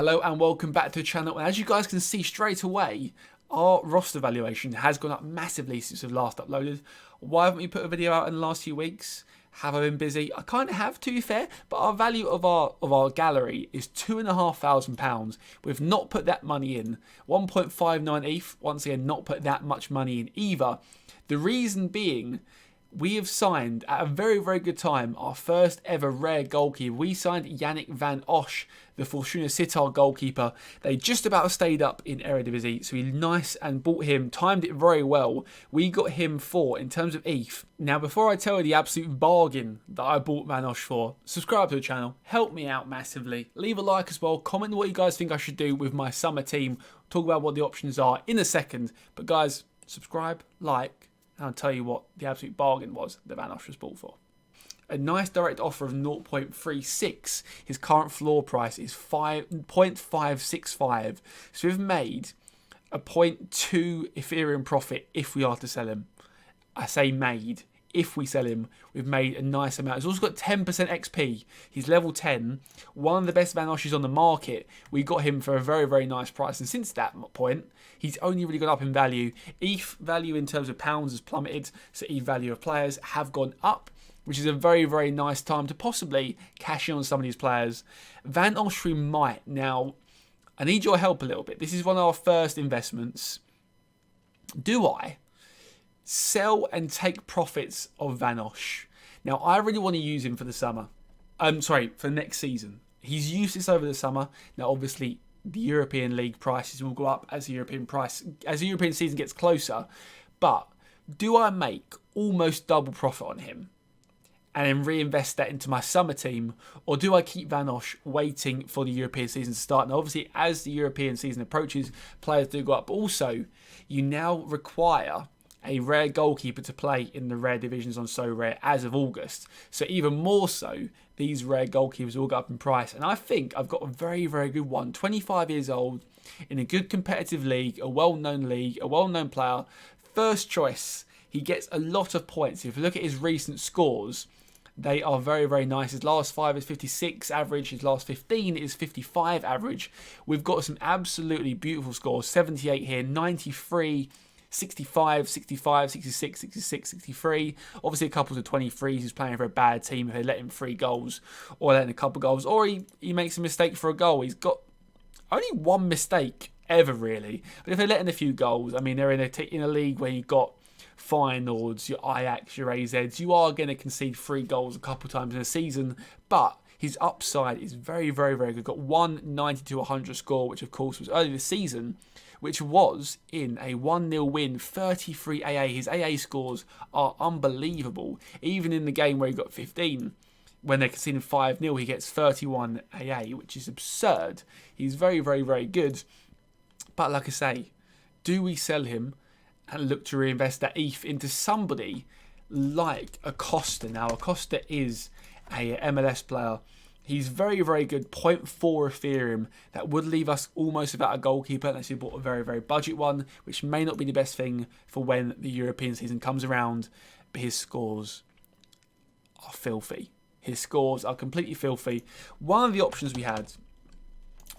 Hello and welcome back to the channel, and as you guys can see straight away, our roster valuation has gone up massively since we've last uploaded. Why haven't we put a video out in the last few weeks? Have I been busy? I kind of have, to be fair, but our value of our gallery is £2,500. We've not put that money in. 1.59 ETH, once again, not put that much money in either. The reason being, we have signed, at a very, very good time, our first ever rare goalkeeper. We signed Yannick van Osch, the Fortuna Sittard goalkeeper. They just about stayed up in Eredivisie, so we nice and bought him, timed it very well. We got him for, in terms of ETH. Now, before I tell you the absolute bargain that I bought Van Osch for, subscribe to the channel, help me out massively. Leave a like as well, comment what you guys think I should do with my summer team. Talk about what the options are in a second. But guys, subscribe, like, and I'll tell you what the absolute bargain was that Van Osch was bought for. A nice direct offer of 0.36. His current floor price is 0.565. So we've made a 0.2 Ethereum profit if we are to sell him. I say made. If we sell him, we've made a nice amount. He's also got 10% XP. He's level 10. One of the best Van Osches on the market. We got him for a very, very nice price. And since that point, he's only really gone up in value. ETH value in terms of pounds has plummeted. So ETH value of players have gone up, which is a very, very nice time to possibly cash in on some of these players. Van Osch we might. Now, I need your help a little bit. This is one of our first investments. Do I sell and take profits of Van Osch? Now, I really want to use him for the summer. For next season. He's useless over the summer. Now, obviously, the European League prices will go up as the European season gets closer. But do I make almost double profit on him and then reinvest that into my summer team, or do I keep Van Osch waiting for the European season to start? Now, obviously, as the European season approaches, players do go up. But also, you now require a rare goalkeeper to play in the rare divisions on Sorare as of August. So even more so, these rare goalkeepers will go up in price. And I think I've got a very, very good one. 25 years old, in a good competitive league, a well-known player. First choice, he gets a lot of points. If you look at his recent scores, they are very, very nice. His last 5 is 56 average. His last 15 is 55 average. We've got some absolutely beautiful scores. 78 here, 93, 65, 65, 66, 66, 63. Obviously, a couple of 23s. He's playing for a bad team. If they let him 3 goals or let him a couple of goals, or he makes a mistake for a goal. He's got only one mistake ever, really. But if they let in a few goals, I mean, they're in a league where you've got Feyenoords, your Ajax, your AZs. You are going to concede 3 goals a couple of times in a season, but his upside is very, very, very good. Got 190 to 100 score, which of course was early this season, which was in a 1-0 win, 33 AA. His AA scores are unbelievable. Even in the game where he got 15, when they're conceding 5-0, he gets 31 AA, which is absurd. He's very, very, very good. But like I say, do we sell him and look to reinvest that ETH into somebody like Acosta? Now, Acosta is a MLS player. He's very, very good. 0.4 Ethereum. That would leave us almost without a goalkeeper unless you bought a very, very budget one, which may not be the best thing for when the European season comes around. But his scores are filthy. His scores are completely filthy. One of the options we had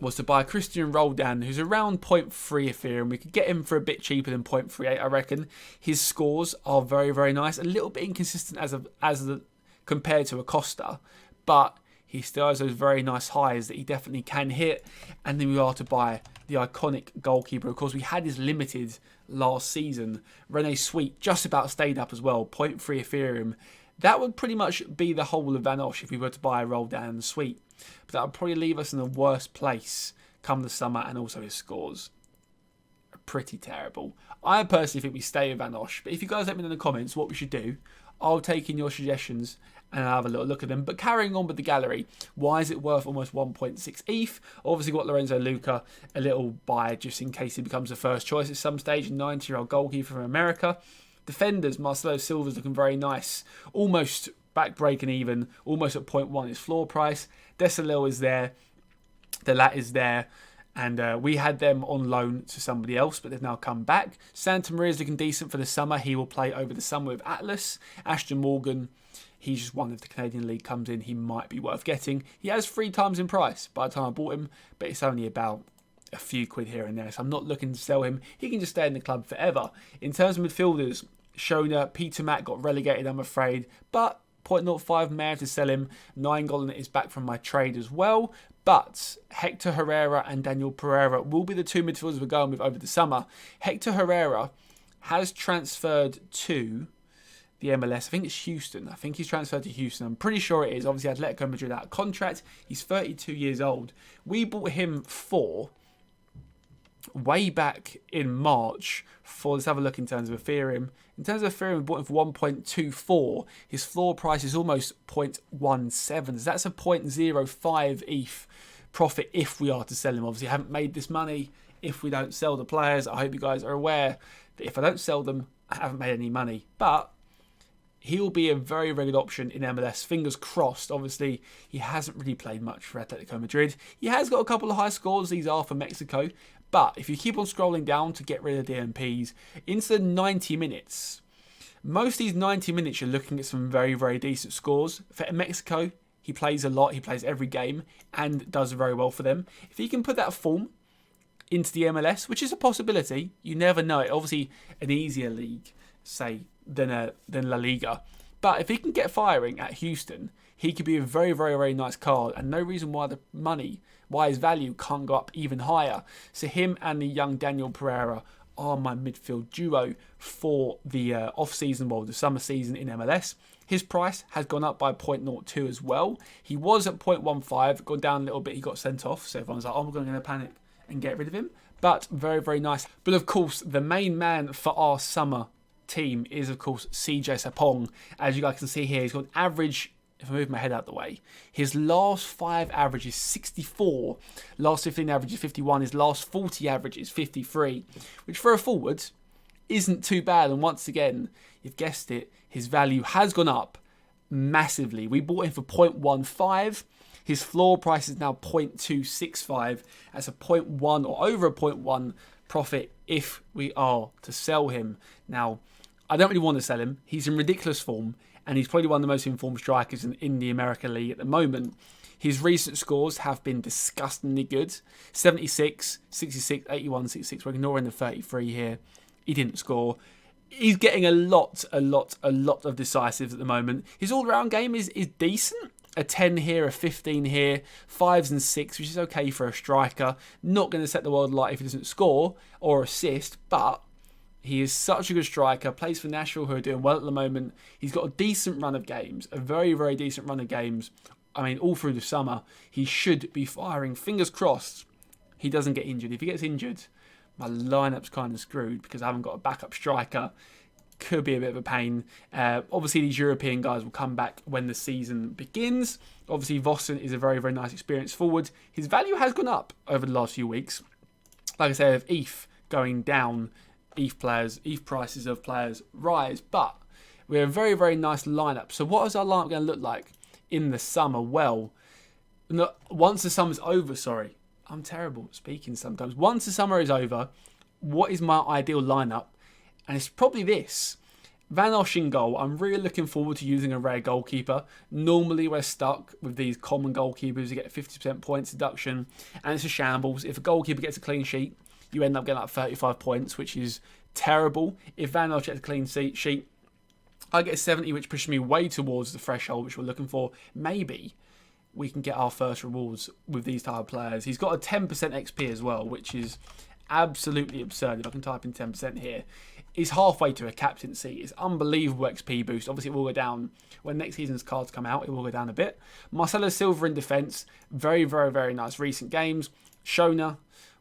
was to buy Christian Roldan, who's around 0.3 Ethereum. We could get him for a bit cheaper than 0.38, I reckon. His scores are very, very nice. A little bit inconsistent compared to Acosta, but he still has those very nice highs that he definitely can hit. And then we are to buy the iconic goalkeeper. Of course, we had his limited last season. Rene Sweet just about stayed up as well, 0.3 Ethereum. That would pretty much be the whole of Van Osch if we were to buy a Roldan and Sweet. But that would probably leave us in a worse place come the summer, and also his scores are pretty terrible. I personally think we stay with Van Osch, but if you guys let me know in the comments what we should do, I'll take in your suggestions and I'll have a little look at them. But carrying on with the gallery, why is it worth almost 1.6 ETH? Obviously got Lorenzo Luca, a little buy just in case he becomes the first choice at some stage, a 90-year-old goalkeeper from America. Defenders, Marcelo Silva's looking very nice, almost back breaking even, almost at 0.1 his floor price. Desalil is there, Delat is there, and we had them on loan to somebody else, but they've now come back. Santa Maria's looking decent for the summer. He will play over the summer with Atlas. Ashton Morgan, He's just one. If the Canadian League comes in, he might be worth getting. He has 3 times in price by the time I bought him, but it's only about a few quid here and there, so I'm not looking to sell him. He can just stay in the club forever. In terms of midfielders, Shona, Peter Mack got relegated, I'm afraid, but 0.05 may have to sell him. 9 is back from my trade as well. But Hector Herrera and Daniel Pereira will be the 2 midfielders we're going with over the summer. Hector Herrera has transferred to the MLS. I think it's Houston. I think he's transferred to Houston. I'm pretty sure it is. Obviously, Atletico Madrid out of contract. He's 32 years old. We bought him for way back in March for, let's have a look in terms of Ethereum. In terms of Ethereum, we bought him for 1.24. His floor price is almost 0.17. So that's a 0.05 ETH profit if we are to sell him. Obviously, I haven't made this money if we don't sell the players. I hope you guys are aware that if I don't sell them, I haven't made any money. But he will be a very, very good option in MLS. Fingers crossed. Obviously, he hasn't really played much for Atletico Madrid. He has got a couple of high scores. These are for Mexico. But if you keep on scrolling down to get rid of the DMPs, into the 90 minutes, most of these 90 minutes you're looking at some very, very decent scores. For Mexico, he plays a lot. He plays every game and does very well for them. If he can put that form into the MLS, which is a possibility, you never know. Obviously, an easier league, say, than La Liga. But if he can get firing at Houston, he could be a very, very, very nice card, and no reason why his value can't go up even higher. So him and the young Daniel Pereira are my midfield duo for the off-season, well, the summer season in MLS. His price has gone up by 0.02 as well. He was at 0.15, gone down a little bit, he got sent off, so everyone's like, oh, we're going to panic and get rid of him. But very, very nice. But of course, the main man for our summer team is, of course, CJ Sapong. As you guys can see here, he's got an average, if I move my head out the way, his last 5 average is 64, last 15 average is 51, his last 40 average is 53, which for a forward isn't too bad. And once again, you've guessed it, his value has gone up massively. We bought him for 0.15. His floor price is now 0.265. That's a 0.1 or over a 0.1 profit if we are to sell him. Now, I don't really want to sell him. He's in ridiculous form, and he's probably one of the most informed strikers in the American League at the moment. His recent scores have been disgustingly good. 76, 66, 81, 66. We're ignoring the 33 here. He didn't score. He's getting a lot of decisives at the moment. His all-round game is decent. A 10 here, a 15 here, 5s and 6, which is okay for a striker. Not going to set the world alight if he doesn't score or assist, but he is such a good striker. Plays for Nashville, who are doing well at the moment. He's got a decent run of games, a very, very decent run of games. I mean, all through the summer, he should be firing. Fingers crossed he doesn't get injured. If he gets injured, my lineup's kind of screwed because I haven't got a backup striker. Could be a bit of a pain. Obviously, these European guys will come back when the season begins. Obviously, Vossen is a very, very nice experienced forward. His value has gone up over the last few weeks. Like I said, with ETH going down, ETH prices of players rise. But we have a very, very nice lineup. So what is our lineup going to look like in the summer? Well, once the summer's over, sorry. I'm terrible at speaking sometimes. Once the summer is over, what is my ideal lineup? And it's probably this. Van Osch in goal. I'm really looking forward to using a rare goalkeeper. Normally we're stuck with these common goalkeepers. You get a 50% points deduction. And it's a shambles. If a goalkeeper gets a clean sheet, you end up getting like 35 points, which is terrible. If Van Osch gets a clean sheet, I get 70, which pushes me way towards the threshold, which we're looking for. Maybe we can get our first rewards with these type of players. He's got a 10% XP as well, which is absolutely absurd. If I can type in 10% here, is halfway to a captaincy. It's unbelievable XP boost. Obviously, it will go down when next season's cards come out. It will go down a bit. Marcelo Silva in defence. Very, very, very nice recent games. Shona,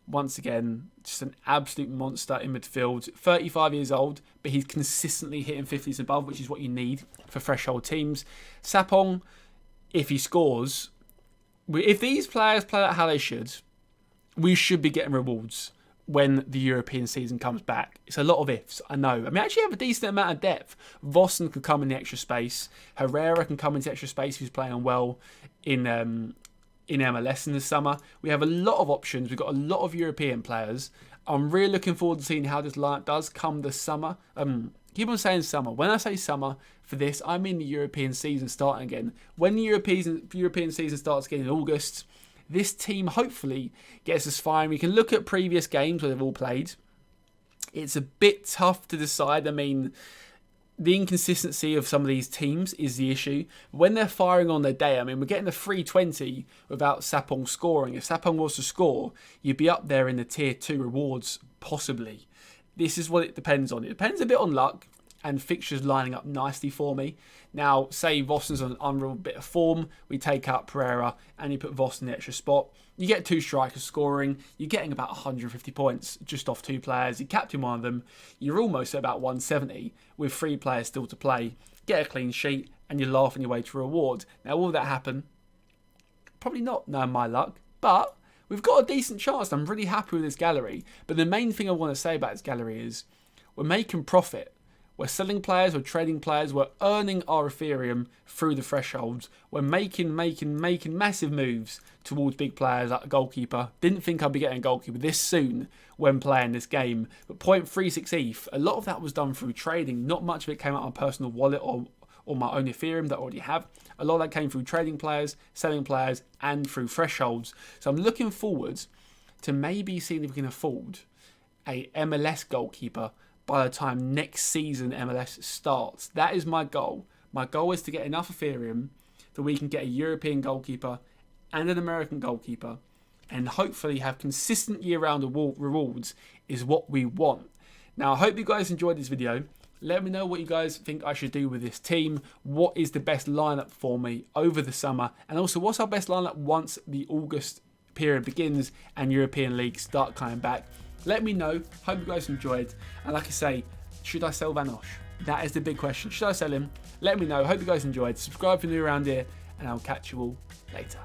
once again, just an absolute monster in midfield. 35 years old, but he's consistently hitting 50s above, which is what you need for threshold teams. Sapong, if he scores, if these players play out how they should, we should be getting rewards when the European season comes back. It's a lot of ifs, I know. I mean, I actually have a decent amount of depth. Vossen can come in the extra space. Herrera can come into extra space if he's playing well in MLS in the summer. We have a lot of options. We've got a lot of European players. I'm really looking forward to seeing how this lineup does come this summer. keep on saying summer. When I say summer for this, I mean the European season starting again. When the European season starts again in August, this team hopefully gets us firing. We can look at previous games where they've all played. It's a bit tough to decide. I mean, the inconsistency of some of these teams is the issue. When they're firing on their day, I mean, we're getting the 320 without Sapong scoring. If Sapong was to score, you'd be up there in the tier 2 rewards, possibly. This is what it depends on. It depends a bit on luck and fixtures lining up nicely for me. Now, say Vossen's on an unreal bit of form, we take out Pereira and you put Vossen in the extra spot. You get 2 strikers scoring, you're getting about 150 points just off 2 players. You captain one of them, you're almost at about 170 with 3 players still to play. Get a clean sheet and you're laughing your way to reward. Now, will that happen? Probably not, knowing my luck, but we've got a decent chance. I'm really happy with this gallery. But the main thing I want to say about this gallery is we're making profit. We're selling players, we're trading players, we're earning our Ethereum through the thresholds. We're making massive moves towards big players like a goalkeeper. Didn't think I'd be getting a goalkeeper this soon when playing this game. But 0.36 ETH, a lot of that was done through trading. Not much of it came out of my personal wallet or my own Ethereum that I already have. A lot of that came through trading players, selling players, and through thresholds. So I'm looking forward to maybe seeing if we can afford a MLS goalkeeper by the time next season MLS starts. That is my goal. My goal is to get enough Ethereum that we can get a European goalkeeper and an American goalkeeper and hopefully have consistent year-round rewards is what we want. Now, I hope you guys enjoyed this video. Let me know what you guys think I should do with this team. What is the best lineup for me over the summer? And also, what's our best lineup once the August period begins and European leagues start coming back? Let me know. Hope you guys enjoyed. And like I say, should I sell Vanosh? That is the big question. Should I sell him? Let me know. Hope you guys enjoyed. Subscribe if you're new around here. And I'll catch you all later.